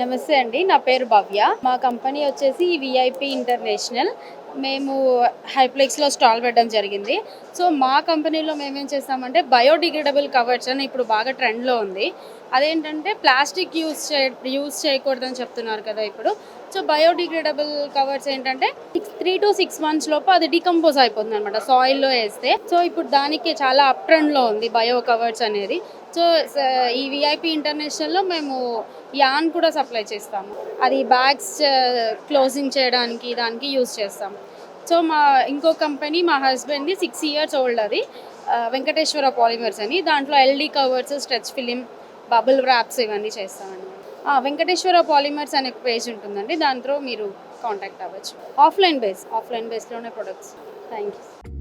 నమస్తే అండి, నా పేరు భవ్య. మా కంపెనీ వచ్చేసి విఐపి ఇంటర్నేషనల్. మేము హైప్లెక్స్లో స్టాల్ పెట్టడం జరిగింది. సో మా కంపెనీలో మేమేం చేస్తామంటే బయోడిగ్రేడబుల్ కవర్స్ అని ఇప్పుడు బాగా ట్రెండ్లో ఉంది. అదేంటంటే ప్లాస్టిక్ యూజ్ చేయకూడదని చెప్తున్నారు కదా ఇప్పుడు. సో బయోడిగ్రేడబుల్ కవర్స్ ఏంటంటే 3 to 6 months లోపు అది డికంపోజ్ అయిపోతుంది అనమాట సాయిల్లో వేస్తే. సో ఇప్పుడు దానికి చాలా అప్ ట్రెండ్లో ఉంది బయో కవర్స్ అనేది. సో ఈ విఐపి ఇంటర్నేషనల్లో మేము యాన్ కూడా సప్లై చేస్తాము. అది బ్యాగ్స్ క్లోజింగ్ చేయడానికి దానికి యూజ్ చేస్తాము. సో మా ఇంకో కంపెనీ మా హస్బెండ్ది 6 years ఓల్డ్, అది వెంకటేశ్వర పాలిమర్స్ అని. దాంట్లో LD covers, stretch film, bubble wraps ఇవన్నీ చేస్తామండి. వెంకటేశ్వర పాలిమర్స్ అనే పేజ్ ఉంటుందండి, దాంట్లో మీరు కాంటాక్ట్ అవ్వచ్చు. ఆఫ్లైన్ బేస్లోనే ప్రొడక్ట్స్. Thank you.